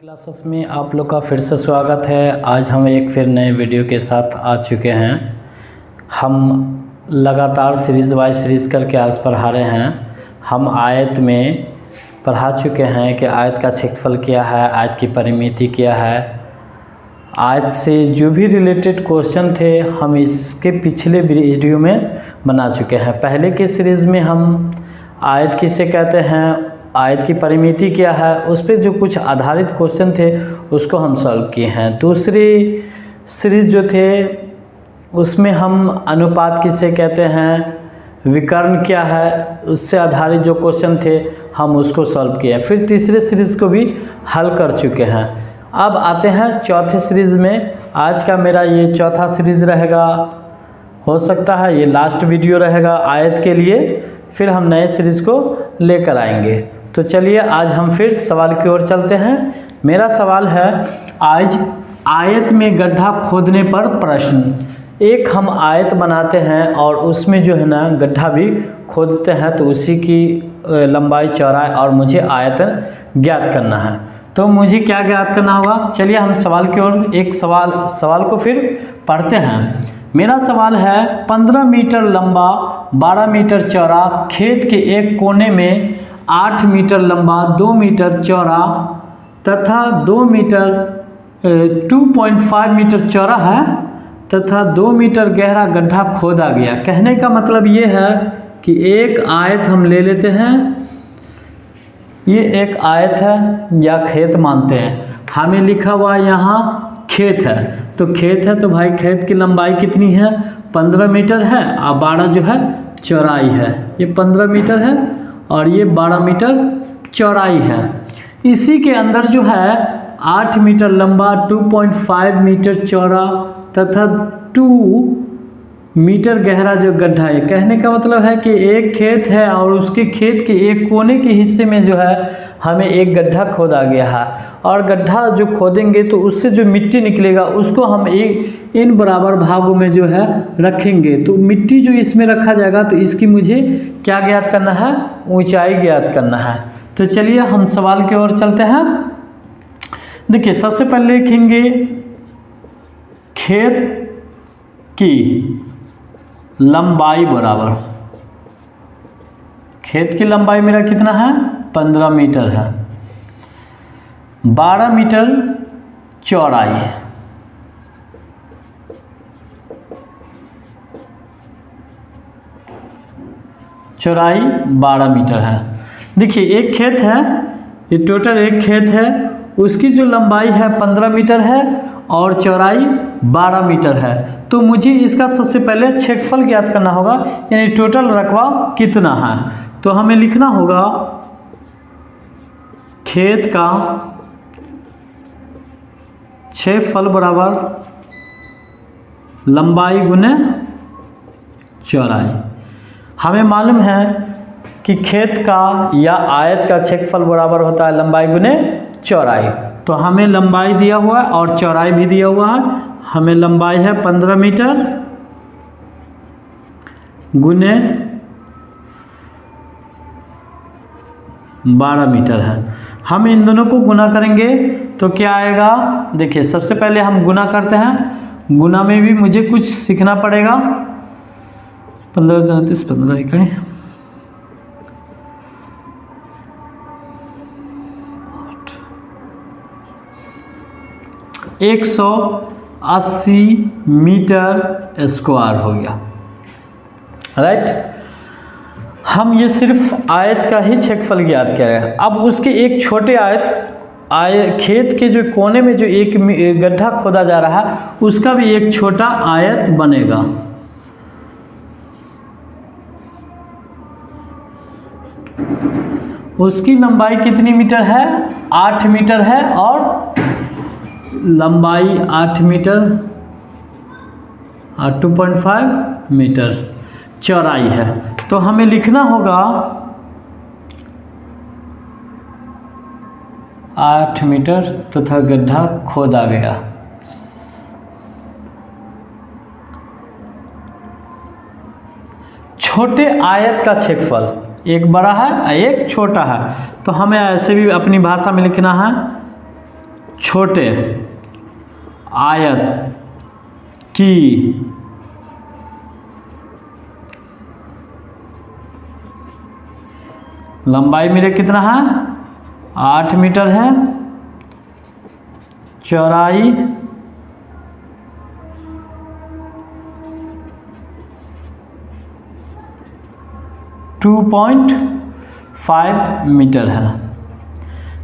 Classes में आप लोग का फिर से स्वागत है। आज हम एक फिर नए वीडियो के साथ आ चुके हैं। हम लगातार सीरीज़ वाइज सीरीज़ करके आज पढ़ा रहे हैं। हम आयत में पढ़ा चुके हैं कि आयत का क्षेत्रफल क्या है, आयत की परिमिति क्या है। आयत से जो भी रिलेटेड क्वेश्चन थे हम इसके पिछले वीडियो में बना चुके हैं। पहले के सीरीज़ में हम आयत किसे कहते हैं, आयत की परिमिति क्या है, उस पर जो कुछ आधारित क्वेश्चन थे उसको हम सॉल्व किए हैं। दूसरी सीरीज़ जो थे उसमें हम अनुपात किसे कहते हैं, विकर्ण क्या है, उससे आधारित जो क्वेश्चन थे हम उसको सॉल्व किए। फिर तीसरे सीरीज़ को भी हल कर चुके हैं। अब आते हैं चौथी सीरीज़ में। आज का मेरा ये चौथा सीरीज़ रहेगा, हो सकता है ये लास्ट वीडियो रहेगा आयत के लिए, फिर हम नए सीरीज़ को लेकर आएंगे। तो चलिए आज हम फिर सवाल की ओर चलते हैं। मेरा सवाल है, आज आयत में गड्ढा खोदने पर प्रश्न। एक हम आयत बनाते हैं और उसमें जो है ना गड्ढा भी खोदते हैं, तो उसी की लंबाई चौड़ाई और मुझे आयतन ज्ञात करना है। तो मुझे क्या ज्ञात करना होगा, चलिए हम सवाल की ओर एक सवाल को फिर पढ़ते हैं। मेरा सवाल है, 15 मीटर लंबा 12 मीटर चौड़ा खेत के एक कोने में 8 मीटर लंबा 2 मीटर चौड़ा तथा 2.5 मीटर चौड़ा है तथा 2 मीटर गहरा गड्ढा खोदा गया। कहने का मतलब ये है कि एक आयत हम ले लेते हैं, ये एक आयत है या खेत मानते हैं। हमें लिखा हुआ यहाँ खेत है, तो खेत है तो भाई खेत की लंबाई कितनी है, 15 मीटर है और 12 जो है चौड़ाई है। ये 15 मीटर है और ये 12 मीटर चौड़ाई है। इसी के अंदर जो है 8 मीटर लंबा 2.5 मीटर चौड़ा तथा 2 मीटर गहरा जो गड्ढा है। कहने का मतलब है कि एक खेत है और उसके खेत के एक कोने के हिस्से में जो है हमें एक गड्ढा खोदा गया है, और गड्ढा जो खोदेंगे तो उससे जो मिट्टी निकलेगा उसको हम इन बराबर भागों में जो है रखेंगे। तो मिट्टी जो इसमें रखा जाएगा तो इसकी मुझे क्या ज्ञात करना है, ऊंचाई ज्ञात करना है। तो चलिए हम सवाल की ओर चलते हैं। देखिए सबसे पहले लिखेंगे खेत की लंबाई बराबर, खेत की लंबाई मेरा कितना है, 15 मीटर है, 12 मीटर चौड़ाई, चौड़ाई 12 मीटर है। देखिए एक खेत है, ये टोटल एक खेत है, उसकी जो लंबाई है 15 मीटर है और चौड़ाई 12 मीटर है। तो मुझे इसका सबसे पहले क्षेत्रफल ज्ञात करना होगा, यानी टोटल रकबा कितना है। तो हमें लिखना होगा खेत का क्षेत्रफल बराबर लंबाई गुने चौड़ाई। हमें मालूम है कि खेत का या आयत का क्षेत्रफल बराबर होता है लंबाई गुने चौड़ाई। तो हमें लंबाई दिया हुआ है और चौड़ाई भी दिया हुआ है। हमें लंबाई है 15 मीटर गुने 12 मीटर है। हम इन दोनों को गुना करेंगे तो क्या आएगा, देखिए सबसे पहले हम गुना करते हैं। गुना में भी मुझे कुछ सीखना पड़ेगा। 15 29 15 इकाई 180 मीटर स्क्वायर हो गया, राइट। हम ये सिर्फ आयत का ही क्षेत्रफल ज्ञात कर रहे हैं। अब उसके एक छोटे खेत के जो कोने में जो एक गड्ढा खोदा जा रहा है उसका भी एक छोटा आयत बनेगा। उसकी लंबाई कितनी मीटर है, 8 मीटर है और लंबाई 8 मीटर और 2.5 मीटर चौड़ाई है। तो हमें लिखना होगा 8 मीटर तथा गड्ढा खोदा गया। छोटे आयत का क्षेत्रफल, एक बड़ा है एक छोटा है, तो हमें ऐसे भी अपनी भाषा में लिखना है छोटे आयत की लंबाई मेरे कितना है 8 मीटर है, चौड़ाई 2.5 मीटर है।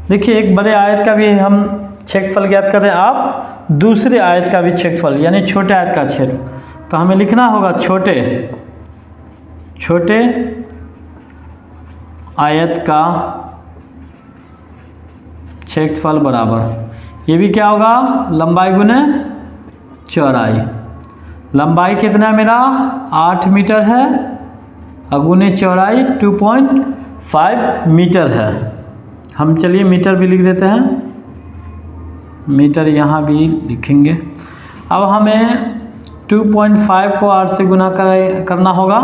देखिए एक बड़े आयत का भी हम क्षेत्रफल ज्ञात कर रहे हैं, आप दूसरे आयत का भी क्षेत्रफल यानी छोटे आयत का क्षेत्र, तो हमें लिखना होगा छोटे आयत का क्षेत्रफल बराबर, ये भी क्या होगा लंबाई गुने चौड़ाई। लंबाई कितना है मेरा 8 मीटर है और गुने चौड़ाई 2.5 मीटर है। हम चलिए मीटर भी लिख देते हैं, मीटर यहाँ भी लिखेंगे। अब हमें 2.5 को 8 से गुना करना होगा,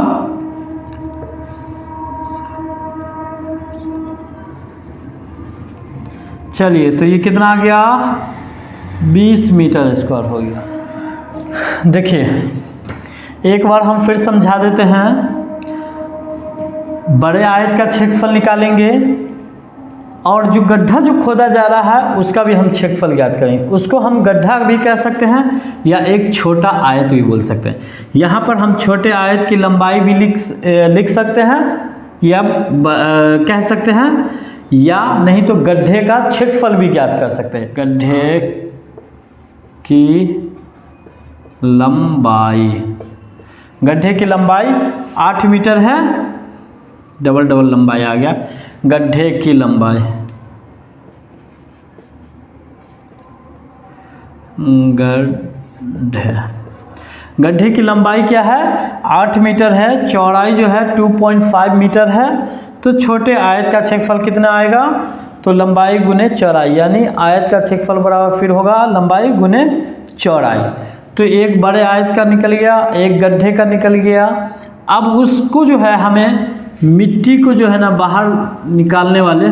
चलिए तो ये कितना आ गया 20 मीटर स्क्वायर हो गया। देखिए एक बार हम फिर समझा देते हैं, बड़े आयत का क्षेत्रफल निकालेंगे और जो गड्ढा जो खोदा जा रहा है उसका भी हम क्षेत्रफल ज्ञात करेंगे। उसको हम गड्ढा भी कह सकते हैं या एक छोटा आयत भी बोल सकते हैं। यहाँ पर हम छोटे आयत की लंबाई भी लिख सकते हैं या कह सकते हैं, या नहीं तो गड्ढे का क्षेत्रफल भी ज्ञात कर सकते हैं। गड्ढे की लंबाई 8 मीटर है, डबल लंबाई आ गया। गड्ढे की लंबाई गड्ढे की लंबाई क्या है 8 मीटर है, चौड़ाई जो है 2.5 मीटर है। तो छोटे आयत का क्षेत्रफल कितना आएगा, तो लंबाई गुने चौड़ाई, यानी आयत का क्षेत्रफल बराबर फिर होगा लंबाई गुने चौड़ाई। तो एक बड़े आयत का निकल गया, एक गड्ढे का निकल गया। अब उसको जो है हमें मिट्टी को जो है ना बाहर निकालने वाले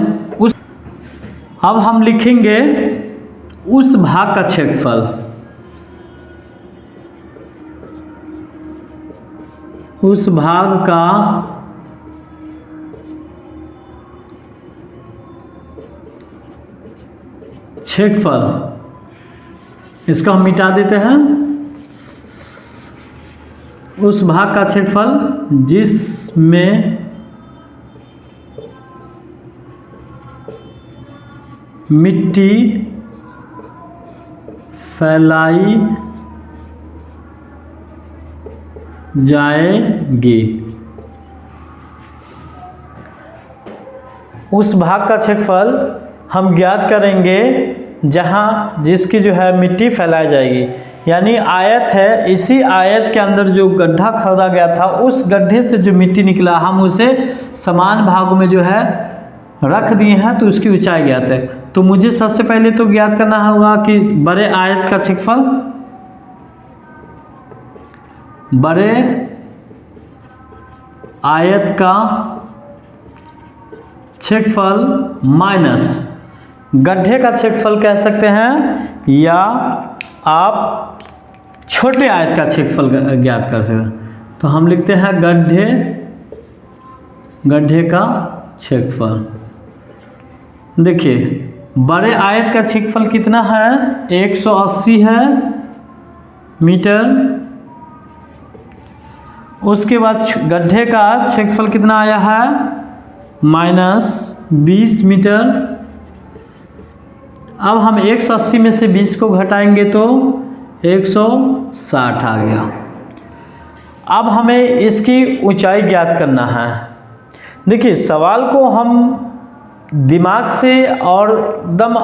अब हम लिखेंगे उस भाग का क्षेत्रफल, उस भाग का क्षेत्रफल, इसको हम मिटा देते हैं। उस भाग का क्षेत्रफल जिसमें मिट्टी फैलाई जाएगी, उस भाग का क्षेत्रफल हम ज्ञात करेंगे जहां जिसकी जो है मिट्टी फैलाई जाएगी। यानी आयत है, इसी आयत के अंदर जो गड्ढा खोदा गया था उस गड्ढे से जो मिट्टी निकला हम उसे समान भागों में जो है रख दिए हैं, तो उसकी ऊंचाई ज्ञात है। तो मुझे सबसे पहले तो ज्ञात करना होगा कि बड़े आयत का क्षेत्रफल, बड़े आयत का क्षेत्रफल माइनस गड्ढे का क्षेत्रफल कह सकते हैं, या आप छोटे आयत का क्षेत्रफल ज्ञात कर सकते हैं। तो हम लिखते हैं गड्ढे का क्षेत्रफल। देखिए बड़े आयत का क्षेत्रफल कितना है 180 है मीटर। उसके बाद गड्ढे का क्षेत्रफल कितना आया है -20 मीटर। अब हम 180 में से 20 को घटाएंगे तो 160 आ गया। अब हमें इसकी ऊंचाई ज्ञात करना है। देखिए सवाल को हम दिमाग से और एकदम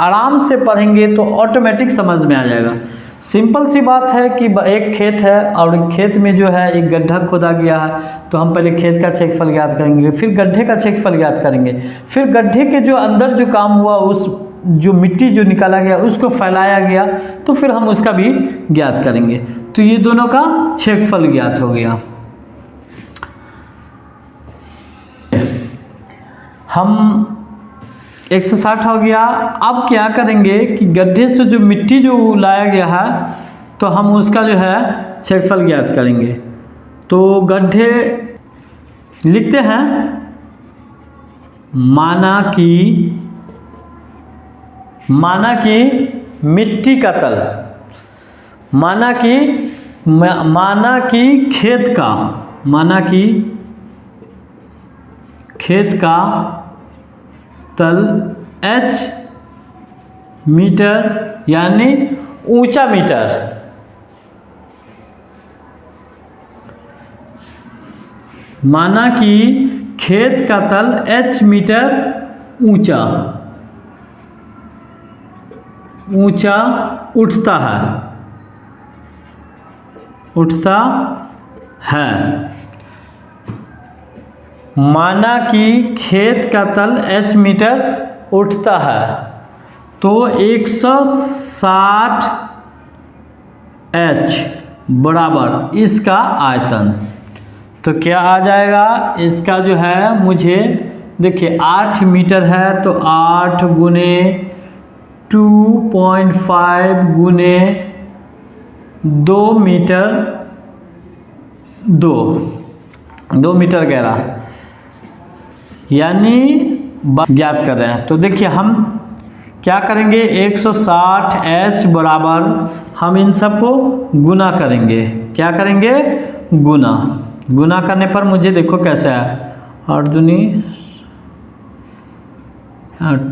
आराम से पढ़ेंगे तो ऑटोमेटिक समझ में आ जाएगा। सिंपल सी बात है कि एक खेत है और खेत में जो है एक गड्ढा खोदा गया है, तो हम पहले खेत का क्षेत्रफल ज्ञात करेंगे, फिर गड्ढे का क्षेत्रफल ज्ञात करेंगे, फिर गड्ढे के जो अंदर जो काम हुआ उस जो मिट्टी जो निकाला गया उसको फैलाया गया, तो फिर हम उसका भी ज्ञात करेंगे। तो ये दोनों का क्षेत्रफल ज्ञात हो गया। हम 160 हो गया। अब क्या करेंगे कि गड्ढे से जो मिट्टी जो लाया गया है तो हम उसका जो है क्षेत्रफल ज्ञात करेंगे। तो गड्ढे लिखते हैं, माना कि मिट्टी का तल, माना कि खेत का तल h मीटर यानी ऊंचा मीटर, माना कि खेत का तल h मीटर ऊंचा उठता है। माना कि खेत का तल h मीटर उठता है तो 160 h बराबर इसका आयतन। तो क्या आ जाएगा इसका जो है, मुझे देखिए 8 मीटर है तो 8 गुने 2.5 गुने 2 मीटर 2 मीटर गहरा, यानी ज्ञात कर रहे हैं। तो देखिए हम क्या करेंगे, 160 h बराबर हम इन सबको गुना करेंगे। क्या करेंगे, गुना करने पर मुझे देखो कैसे है, 8 दूनी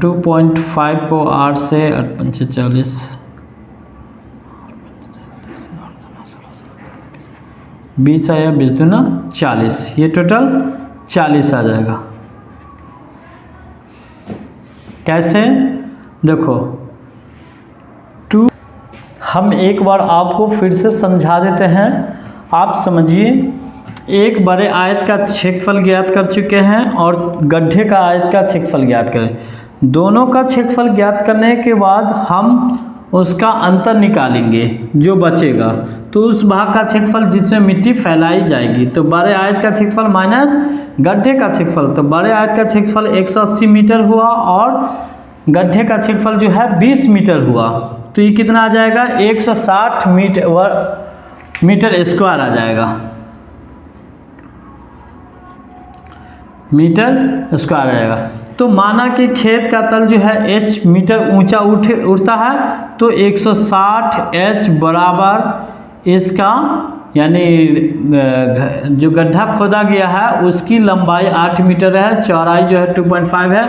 2.5 को 8 से 8 पंचे 40, 20 आया, 20 दूना 40, ये टोटल 40 आ जाएगा। कैसे, देखो 2, हम एक बार आपको फिर से समझा देते हैं, आप समझिए। एक बड़े आयत का क्षेत्रफल ज्ञात कर चुके हैं और गड्ढे का आयत का क्षेत्रफल ज्ञात करें। दोनों का क्षेत्रफल ज्ञात करने के बाद हम उसका अंतर निकालेंगे जो बचेगा, तो उस भाग का क्षेत्रफल जिसमें मिट्टी फैलाई जाएगी। तो बड़े आयत का क्षेत्रफल माइनस गड्ढे का क्षेत्रफल, तो बड़े आयत का क्षेत्रफल 180 मीटर हुआ और गड्ढे का क्षेत्रफल जो है 20 मीटर हुआ। तो ये कितना आ जाएगा, 160 मीटर स्क्वायर आ जाएगा, मीटर स्क्वायर आ जाएगा। तो माना कि खेत का तल जो है h मीटर ऊंचा उठता है तो 160 h बराबर इसका, यानी जो गड्ढा खोदा गया है उसकी लंबाई 8 मीटर है, चौड़ाई जो है 2.5 है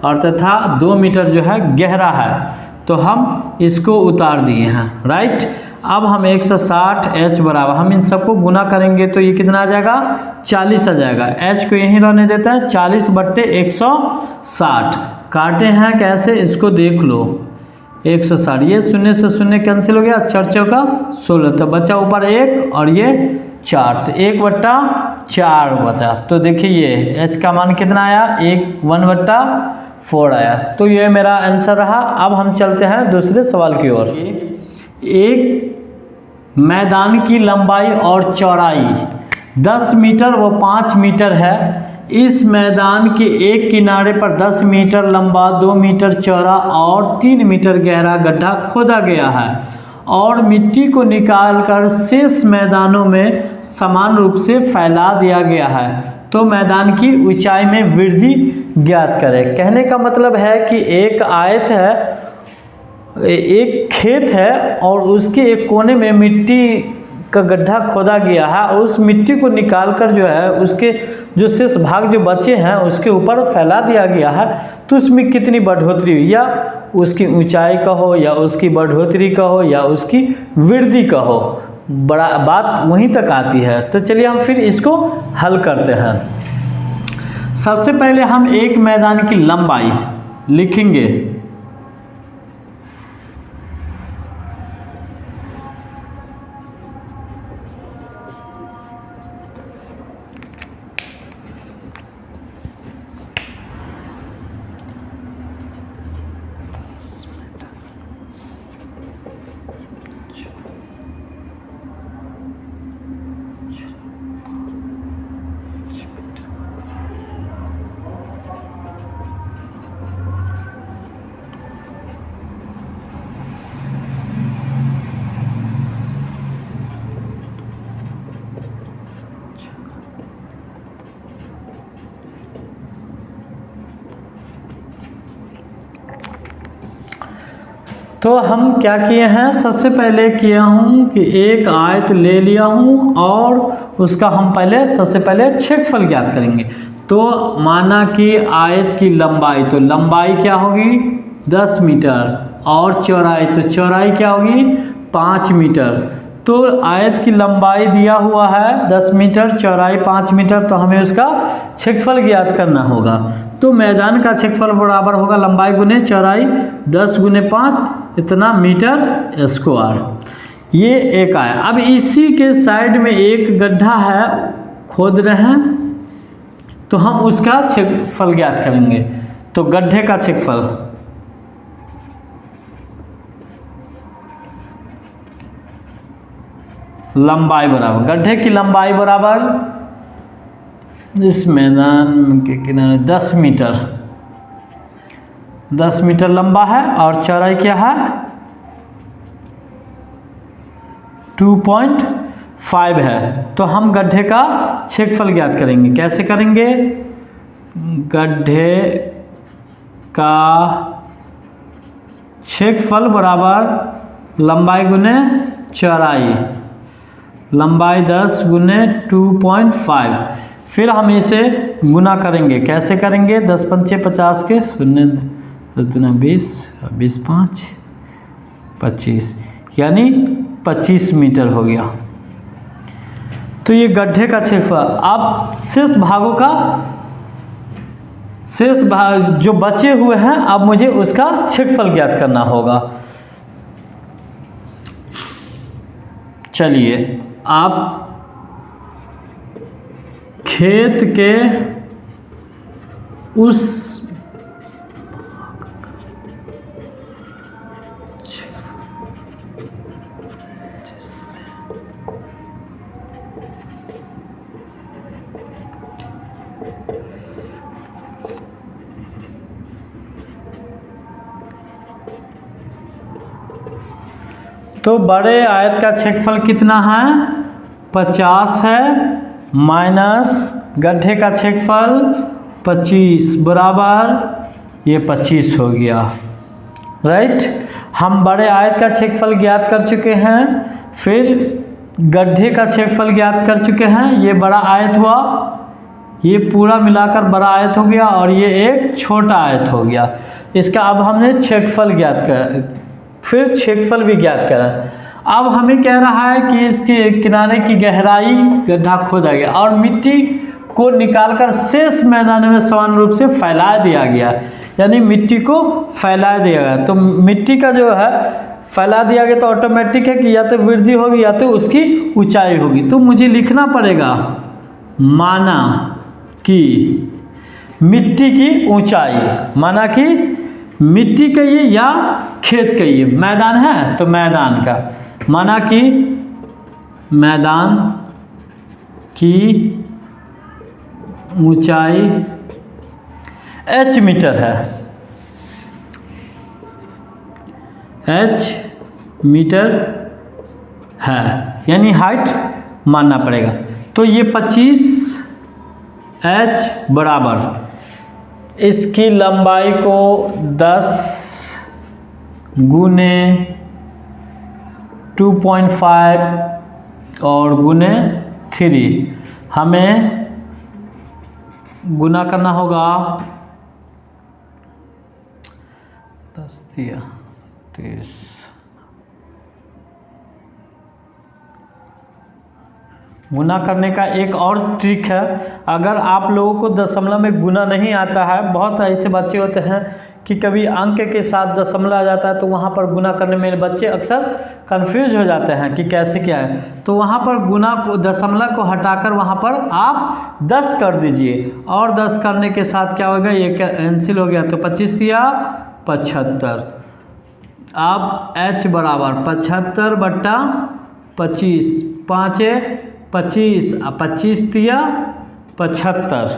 और तथा 2 मीटर जो है गहरा है। तो हम इसको उतार दिए हैं, राइट। अब हम 160 h बराबर हम इन सबको गुना करेंगे तो ये कितना आ जाएगा, 40 आ जाएगा। h को यहीं रहने देता है, 40 बट्टे 160 काटे हैं कैसे, इसको देख लो। 160, ये शून्य से शून्य कैंसिल हो गया, 4 चौका 16, तो बचा ऊपर 1 और ये 4, तो 1/4 बचा। तो देखिए ये h का मान कितना आया, 1/4 आया। तो ये मेरा आंसर रहा। अब हम चलते हैं दूसरे सवाल की ओर। एक मैदान की लंबाई और चौड़ाई 10 मीटर व 5 मीटर है। इस मैदान के एक किनारे पर 10 मीटर लंबा, 2 मीटर चौड़ा और 3 मीटर गहरा गड्ढा खोदा गया है और मिट्टी को निकालकर शेष मैदानों में समान रूप से फैला दिया गया है। तो मैदान की ऊंचाई में वृद्धि ज्ञात करें। कहने का मतलब है कि एक आयत है, एक खेत है और उसके एक कोने में मिट्टी का गड्ढा खोदा गया है और उस मिट्टी को निकालकर जो है उसके जो शेष भाग जो बचे हैं उसके ऊपर फैला दिया गया है। तो उसमें कितनी बढ़ोतरी हुई, या उसकी ऊंचाई कहो या उसकी बढ़ोतरी कहो या उसकी वृद्धि कहो, बड़ा बात वहीं तक आती है। तो चलिए हम फिर इसको हल करते हैं। सबसे पहले हम एक मैदान की लंबाई लिखेंगे। तो हम क्या किए हैं, सबसे पहले किया हूँ कि एक आयत ले लिया हूँ और उसका हम सबसे पहले क्षेत्रफल ज्ञात करेंगे। तो माना कि आयत की लंबाई, तो लंबाई क्या होगी 10 मीटर और चौड़ाई, तो चौड़ाई क्या होगी 5 मीटर। तो आयत की लंबाई दिया हुआ है 10 मीटर, चौड़ाई 5 मीटर, तो हमें उसका क्षेत्रफल ज्ञात करना होगा। तो मैदान का क्षेत्रफल बराबर होगा लंबाई गुने चौड़ाई 10 गुने 5 इतना मीटर स्क्वायर। ये एक आया। अब इसी के साइड में एक गड्ढा है, खोद रहे हैं, तो हम उसका क्षेत्रफल ज्ञात करेंगे। तो गड्ढे का क्षेत्रफल, लंबाई बराबर, गड्ढे की लंबाई बराबर इस मैदान के किनारे 10 मीटर, 10 मीटर लंबा है और चौड़ाई क्या है 2.5 है। तो हम गड्ढे का क्षेत्रफल ज्ञात करेंगे। कैसे करेंगे, गड्ढे का क्षेत्रफल बराबर लंबाई गुने चौड़ाई, लंबाई 10 गुने 2.5, फिर हम इसे गुना करेंगे। कैसे करेंगे, 10 पंचे 50 के, 0 10 गुना 20, 20 5 25, यानी 25 मीटर हो गया। तो ये गड्ढे का क्षेत्रफल। अब शेष भागों का, शेष भाग जो बचे हुए हैं, अब मुझे उसका क्षेत्रफल ज्ञात करना होगा। चलिए, आप खेत के उस तो बड़े आयत का क्षेत्रफल कितना है 50 है, माइनस गड्ढे का क्षेत्रफल 25 बराबर ये 25 हो गया। राइट, हम बड़े आयत का क्षेत्रफल ज्ञात कर चुके हैं, फिर गड्ढे का क्षेत्रफल ज्ञात कर चुके हैं। ये बड़ा आयत हुआ, ये पूरा मिलाकर बड़ा आयत हो गया और ये एक छोटा आयत हो गया। इसका अब हमने क्षेत्रफल ज्ञात कर, फिर क्षेत्रफल भी ज्ञात करा। अब हमें कह रहा है कि इसके किनारे की गहराई गड्ढा खोदा गया और मिट्टी को निकालकर शेष मैदान में समान रूप से फैला दिया गया, यानी मिट्टी को फैला दिया गया। तो मिट्टी का जो है फैला दिया गया, तो ऑटोमेटिक है कि या तो वृद्धि होगी या तो उसकी ऊंचाई होगी। तो मुझे लिखना पड़ेगा माना कि मिट्टी की ऊंचाई, माना कि मिट्टी कहिए या खेत कहिए, मैदान है तो मैदान का, माना कि मैदान की ऊंचाई h मीटर है, h मीटर है, यानी हाइट मानना पड़ेगा। तो ये 25 h बराबर इसकी लंबाई को 10 गुने 2.5 और गुने 3 हमें गुना करना होगा। 10 दिया 30, गुना करने का एक और ट्रिक है। अगर आप लोगों को दशमलव में गुना नहीं आता है, बहुत ऐसे बच्चे होते हैं कि कभी अंक के साथ दशमलव आ जाता है, तो वहाँ पर गुना करने में बच्चे अक्सर कंफ्यूज हो जाते हैं कि कैसे क्या है। तो वहाँ पर गुना को, दशमलव को हटाकर वहाँ पर आप 10 कर दीजिए, और 10 करने के साथ क्या होगा, ये कैंसिल हो गया, तो 25 दिया 75। अब h बराबर 75 बट्टा 25, 5 25, 25 तिया 75,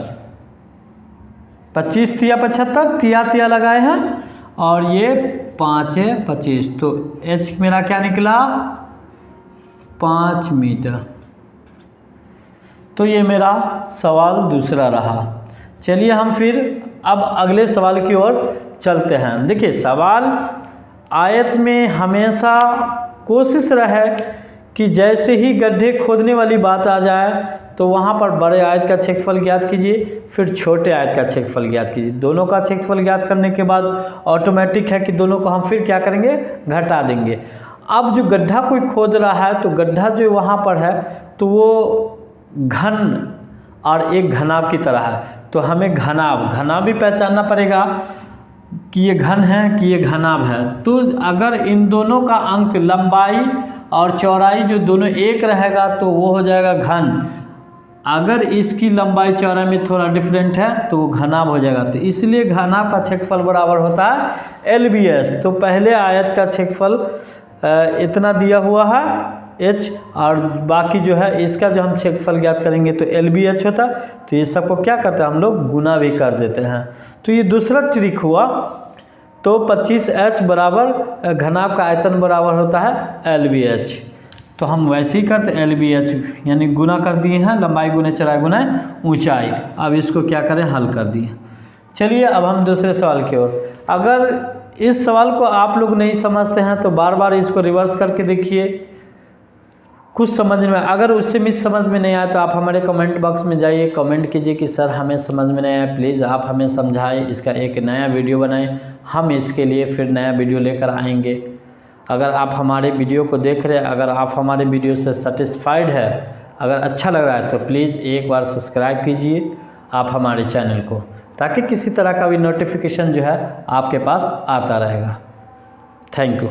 25 तिया 75, तिया लगाए हैं, और ये 5 25, तो h मेरा क्या निकला 5 मीटर। तो ये मेरा सवाल दूसरा रहा। चलिए हम फिर अब अगले सवाल की ओर चलते हैं। देखिए, सवाल आयत में हमेशा कोशिश रहे कि जैसे ही गड्ढे खोदने वाली बात आ जाए तो वहाँ पर बड़े आयत का क्षेत्रफल ज्ञात कीजिए, फिर छोटे आयत का क्षेत्रफल ज्ञात कीजिए। दोनों का क्षेत्रफल ज्ञात करने के बाद ऑटोमेटिक है कि दोनों को हम फिर क्या करेंगे, घटा देंगे। अब जो गड्ढा कोई खोद रहा है तो गड्ढा जो वहाँ पर है तो वो घन और एक घनाभ की तरह है, तो हमें घनाभ भी पहचानना पड़ेगा कि ये घन है कि ये घनाभ है। तो अगर इन दोनों का अंक लंबाई और चौड़ाई जो दोनों एक रहेगा तो वो हो जाएगा घन। अगर इसकी लंबाई चौड़ाई में थोड़ा डिफरेंट है तो वो घनाभ हो जाएगा। तो इसलिए घनाभ का क्षेत्रफल बराबर होता है LBS। तो पहले आयत का क्षेत्रफल इतना दिया हुआ है H, और बाकी जो है इसका जो हम क्षेत्रफल ज्ञात करेंगे तो LBH होता है। तो ये सबको क्या करते हैं हम लोग, गुना भी कर देते हैं। तो ये दूसरा ट्रिक हुआ। तो 25H बराबर घनाभ का आयतन बराबर होता है LBH। तो हम वैसे ही करते LBH यानी गुना कर दिए हैं, लंबाई गुने चौड़ाई गुने ऊंचाई। अब इसको क्या करें, हल कर दिए। चलिए अब हम दूसरे सवाल की ओर। अगर इस सवाल को आप लोग नहीं समझते हैं तो बार बार इसको रिवर्स करके देखिए, कुछ समझ में। अगर उससे भी समझ में नहीं आया तो आप हमारे कमेंट बॉक्स में जाइए, कमेंट कीजिए कि सर हमें समझ में नहीं आया, प्लीज़ आप हमें समझाएं, इसका एक नया वीडियो बनाएं। हम इसके लिए फिर नया वीडियो लेकर आएंगे। अगर आप हमारे वीडियो को देख रहे हैं, अगर आप हमारे वीडियो से सेटिस्फाइड है, अगर अच्छा लग रहा है तो प्लीज़ एक बार सब्सक्राइब कीजिए आप हमारे चैनल को, ताकि किसी तरह का भी नोटिफिकेशन जो है आपके पास आता रहेगा। Thank you.